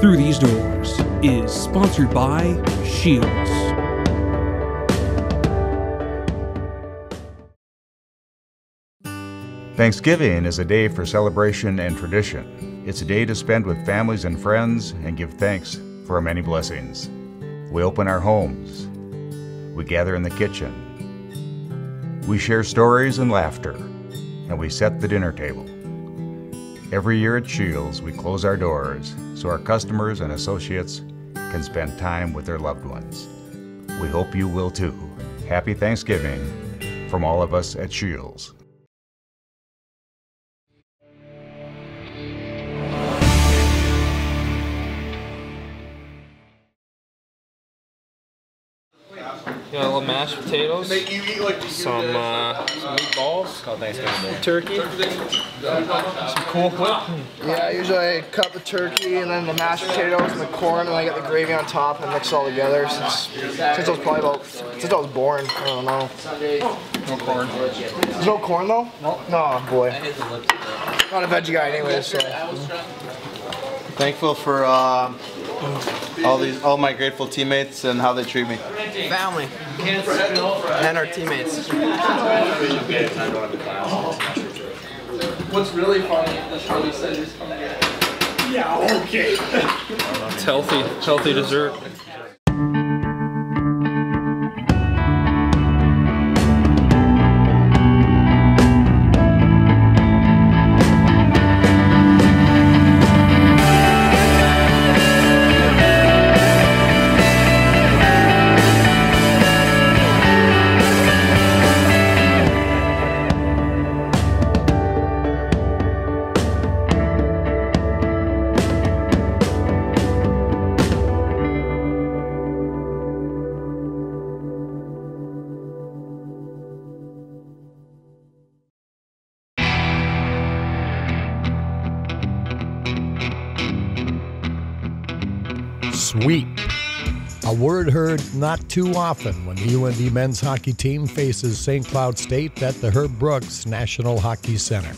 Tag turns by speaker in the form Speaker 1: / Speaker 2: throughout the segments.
Speaker 1: Through These Doors is sponsored by Shields.
Speaker 2: Thanksgiving is a day for celebration and tradition. It's a day to spend with families and friends and give thanks for our many blessings. We open our homes. We gather in the kitchen. We share stories and laughter, and we set the dinner table. Every year at Shields, we close our doors so our customers and associates can spend time with their loved ones. We hope you will too. Happy Thanksgiving from all of us at Shields.
Speaker 3: You know, a little mashed potatoes, some meatballs, turkey, some Cool Whip.
Speaker 4: Yeah, usually I cut the turkey and then the mashed potatoes and the corn, and I get the gravy on top and mix it all together. Since I was born, I don't know.
Speaker 3: No corn.
Speaker 4: There's no corn though? No. No, boy. Not a veggie guy anyway, so.
Speaker 5: Thankful for all my grateful teammates and how they treat me.
Speaker 6: Family and our teammates.
Speaker 4: What's really funny is how he said he's coming. Yeah, okay.
Speaker 3: It's healthy dessert.
Speaker 7: Sweep. A word heard not too often when the UND men's hockey team faces St. Cloud State at the Herb Brooks National Hockey Center.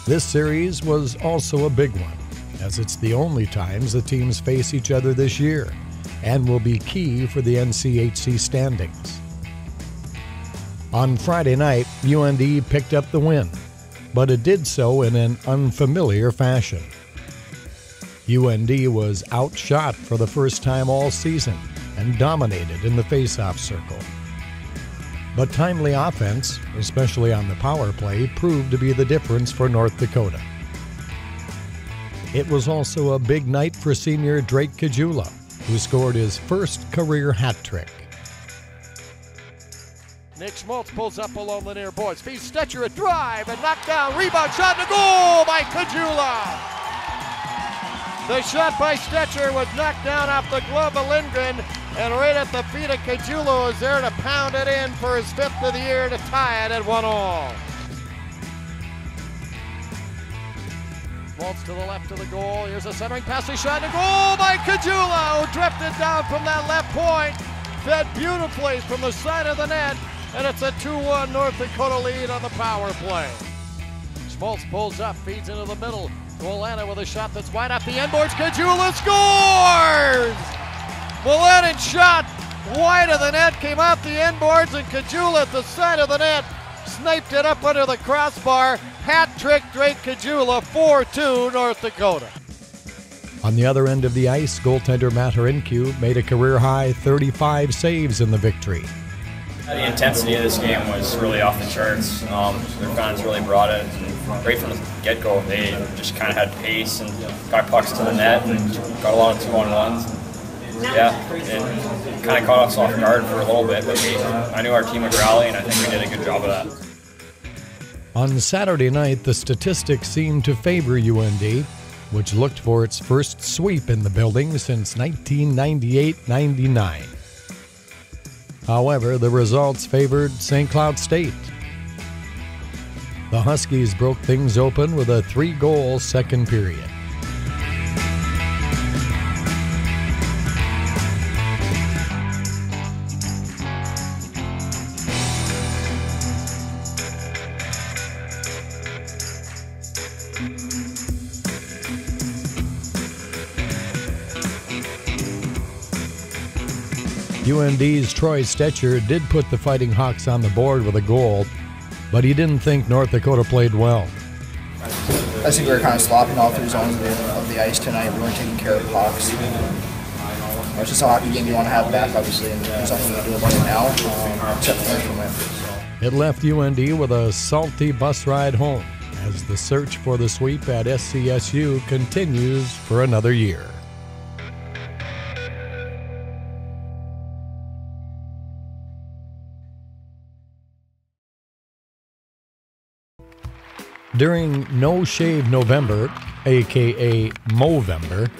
Speaker 7: This series was also a big one, as it's the only times the teams face each other this year and will be key for the NCHC standings. On Friday night, UND picked up the win, but it did so in an unfamiliar fashion. UND was outshot for the first time all season and dominated in the faceoff circle. But timely offense, especially on the power play, proved to be the difference for North Dakota. It was also a big night for senior Drake Kajula, who scored his first career hat trick.
Speaker 8: Nick Schmaltz pulls up along the near boards, feeds Stetcher a drive and knocked down, rebound shot and a goal by Kajula. The shot by Stetcher was knocked down off the glove of Lindgren, and right at the feet of Kajula is there to pound it in for his 5th of the year to tie it at 1-1. Schmaltz to the left of the goal. Here's a centering passing shot and a goal by Kajula, who drifted down from that left point, fed beautifully from the side of the net, and it's a 2-1 North Dakota lead on the power play. Schmaltz pulls up, feeds into the middle. Wallana with a shot that's wide off the end boards. Kajula scores! Wallana's shot wide of the net, came off the end boards, and Kajula at the side of the net sniped it up under the crossbar. Hat trick Drake Kajula, 4-2 North Dakota.
Speaker 7: On the other end of the ice, goaltender Matt Harinkyu made a career-high 35 saves in the victory.
Speaker 9: The intensity of this game was really off the charts. Their fans really brought it. And right from the get-go, they just kind of had pace and got pucks to the net and got a lot of 2-on-1s. Yeah, it kind of caught us off guard for a little bit, but I knew our team would rally, and I think we did a good job of that.
Speaker 7: On Saturday night, the statistics seemed to favor UND, which looked for its first sweep in the building since 1998-99. However, the results favored St. Cloud State. The Huskies broke things open with a 3-goal second period. UND's Troy Stetcher did put the Fighting Hawks on the board with a goal, but he didn't think North Dakota played well.
Speaker 4: I think we were kind of slopping all through zones of the ice tonight. We weren't taking care of the Hawks. It's just a hockey game you want to have back, obviously, and there's nothing to do about it now, except learn from it.
Speaker 7: It left UND with a salty bus ride home as the search for the sweep at SCSU continues for another year. During No Shave November, aka Movember,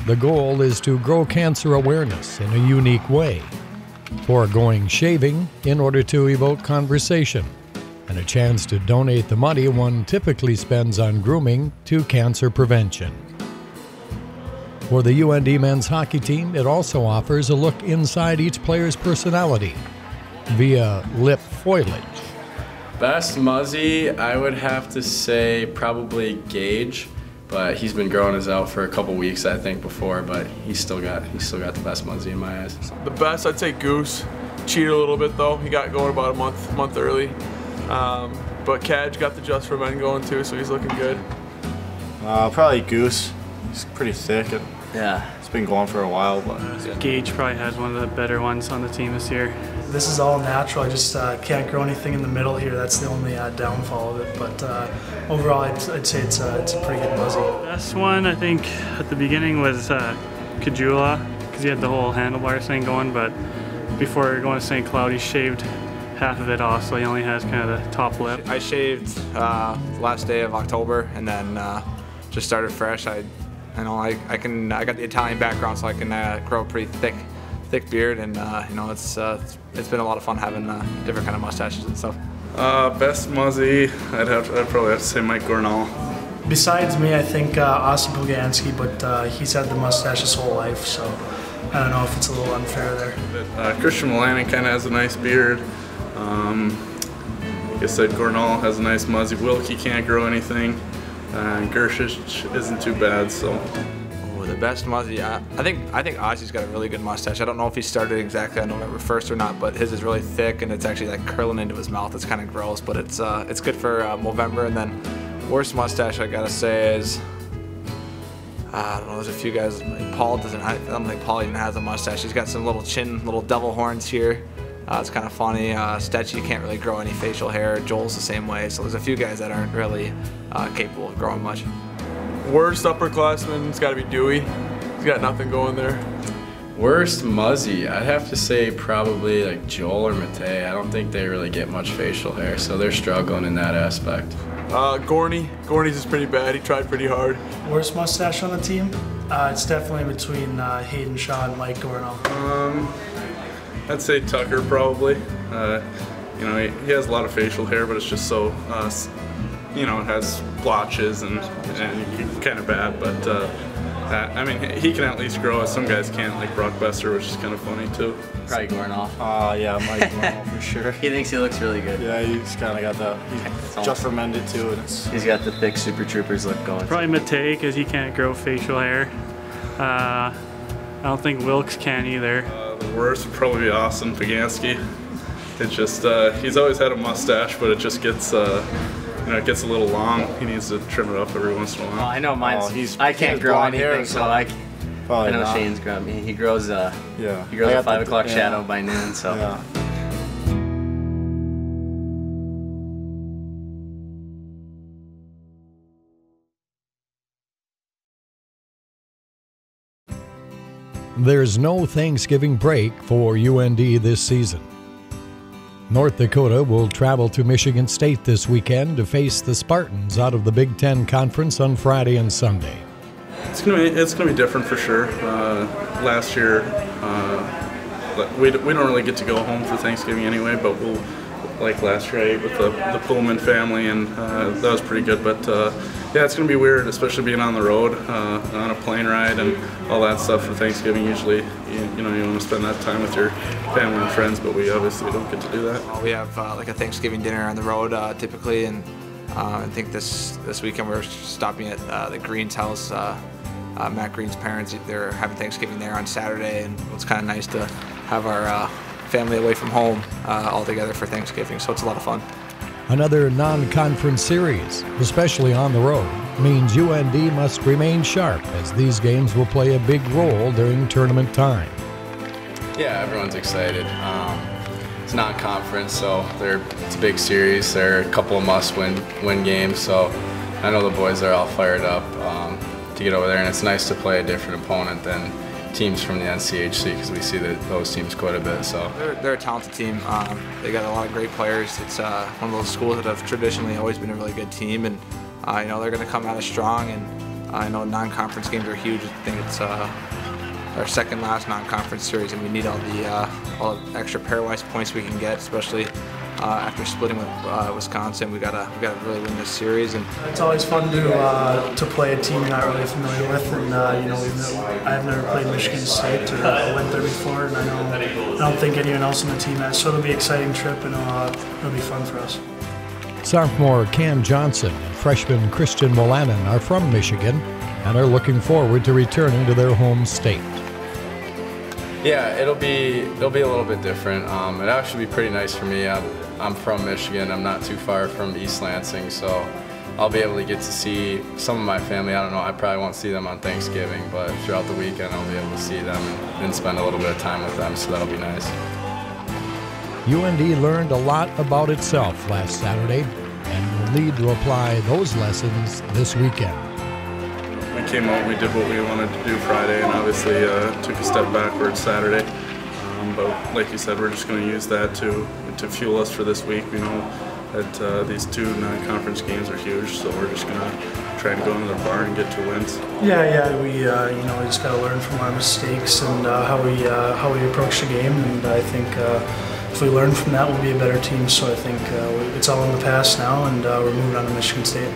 Speaker 7: the goal is to grow cancer awareness in a unique way, foregoing shaving in order to evoke conversation, and a chance to donate the money one typically spends on grooming to cancer prevention. For the UND men's hockey team, it also offers a look inside each player's personality via lip foliage.
Speaker 10: Best Muzzy, I would have to say probably Gage, but he's been growing his out for a couple weeks, I think, before, but he's still got the best Muzzy in my eyes.
Speaker 11: The best, I'd say Goose. Cheated a little bit though. He got going about a month early. But Cadge got the Just for Men going too, so he's looking good.
Speaker 12: Probably Goose. He's pretty thick.
Speaker 6: Yeah.
Speaker 12: It's been going for a while, but
Speaker 13: Gage probably has one of the better ones on the team this year.
Speaker 14: This is all natural. I just can't grow anything in the middle here. That's the only downfall of it. But overall, I'd say it's a pretty good Muzzy.
Speaker 13: Best one, I think, at the beginning was Kajula, because he had the whole handlebars thing going. But before going to St. Cloud, he shaved half of it off, so he only has kind of the top lip.
Speaker 15: I shaved last day of October, and then just started fresh. I got the Italian background, so I can grow a pretty thick beard, and it's been a lot of fun having different kind of mustaches and stuff.
Speaker 11: Best Muzzy, I'd probably have to say Mike Gornall.
Speaker 14: Besides me, I think Austin Poganski, but he's had the mustache his whole life, so I don't know if it's a little unfair there.
Speaker 11: Christian Mullany kind of has a nice beard. Like I said, Gornall has a nice Muzzy. Wilkie can't grow anything. Gershish isn't too bad, so.
Speaker 15: Oh, the best Muzzy, I think Ozzy's got a really good mustache. I don't know if he started exactly on November 1st or not, but his is really thick and it's actually like curling into his mouth. It's kind of gross, but it's good for Movember. And then worst mustache I gotta say is, I don't know, there's a few guys. Paul doesn't. I don't think Paul even has a mustache. He's got some little devil horns here. It's kind of funny. Stetchy can't really grow any facial hair. Joel's the same way. So there's a few guys that aren't really capable of growing much.
Speaker 11: Worst upperclassman's got to be Dewey. He's got nothing going there.
Speaker 10: Worst Muzzy, I'd have to say probably like Joel or Matei. I don't think they really get much facial hair, so they're struggling in that aspect.
Speaker 11: Gorney's is pretty bad. He tried pretty hard.
Speaker 14: Worst mustache on the team? It's definitely between Hayden Shaw and Mike Gornall.
Speaker 11: I'd say Tucker probably. He has a lot of facial hair, but it's just so, it has blotches and kind of bad. But I mean, he can at least grow it. Some guys can't, like Brock Besser, which is kind of funny too.
Speaker 6: Probably Gornall.
Speaker 12: Yeah, Mike Gornall for sure.
Speaker 6: He thinks he looks really good.
Speaker 12: Yeah, he's kind of got he's just fermented too. And
Speaker 6: he's got the thick Super Troopers look going.
Speaker 13: Probably Matei, because he can't grow facial hair. I don't think Wilkes can either.
Speaker 11: The worst would probably be Austin Poganski. It's just, he's always had a mustache, but it just gets, it gets a little long. He needs to trim it up every once in a while.
Speaker 6: Well, I know mine's, I can't grow anything, hair, so I know not. Shane's growing. He grows, he grows a 5 o'clock shadow by noon, so.
Speaker 12: Yeah.
Speaker 7: There's no Thanksgiving break for UND this season. North Dakota will travel to Michigan State this weekend to face the Spartans out of the Big Ten Conference on Friday and Sunday.
Speaker 11: It's gonna be different for sure. Last year, we don't really get to go home for Thanksgiving anyway, but we'll, like last year I ate with the Pullman family, and that was pretty good. But yeah, it's going to be weird, especially being on the road, on a plane ride and all that stuff for Thanksgiving. Usually, you want to spend that time with your family and friends, but we obviously don't get to do that.
Speaker 15: We have like a Thanksgiving dinner on the road typically, and I think this weekend we're stopping at the Green's house. Matt Green's parents, they're having Thanksgiving there on Saturday, and it's kind of nice to have our family away from home all together for Thanksgiving, so it's a lot of fun.
Speaker 7: Another non-conference series, especially on the road, means UND must remain sharp as these games will play a big role during tournament time.
Speaker 10: Yeah, everyone's excited. It's non-conference, so it's a big series. There are a couple of must-win games, so I know the boys are all fired up to get over there, and it's nice to play a different opponent than teams from the NCHC because we see those teams quite a bit. So
Speaker 15: they're a talented team. They got a lot of great players. It's one of those schools that have traditionally always been a really good team, and you know they're going to come out as strong. And I know non-conference games are huge. I think it's our second last non-conference series, and we need all the extra pairwise points we can get, especially after splitting with Wisconsin. We gotta really win this series. And
Speaker 14: it's always fun to play a team you're not really familiar with, and you know I've never played Michigan State or went there before, and I don't think anyone else on the team has. So it'll be an exciting trip, and it'll be fun for us.
Speaker 7: Sophomore Cam Johnson and freshman Christian Molanen are from Michigan and are looking forward to returning to their home state.
Speaker 10: Yeah, it'll be a little bit different. It'll actually be pretty nice for me. I'm from Michigan. I'm not too far from East Lansing, so I'll be able to get to see some of my family. I don't know, I probably won't see them on Thanksgiving, but throughout the weekend I'll be able to see them and spend a little bit of time with them, so that'll be nice.
Speaker 7: UND learned a lot about itself last Saturday and will need to apply those lessons this weekend.
Speaker 11: We came out, we did what we wanted to do Friday, and obviously took a step backwards Saturday. But like you said, we're just going to use that to fuel us for this week. We know that these two non-conference games are huge, so we're just going to try and go into the barn and get 2 wins.
Speaker 14: Yeah, we you know we just got to learn from our mistakes and how we approach the game, and I think if we learn from that, we'll be a better team. So I think it's all in the past now, and we're moving on to Michigan State.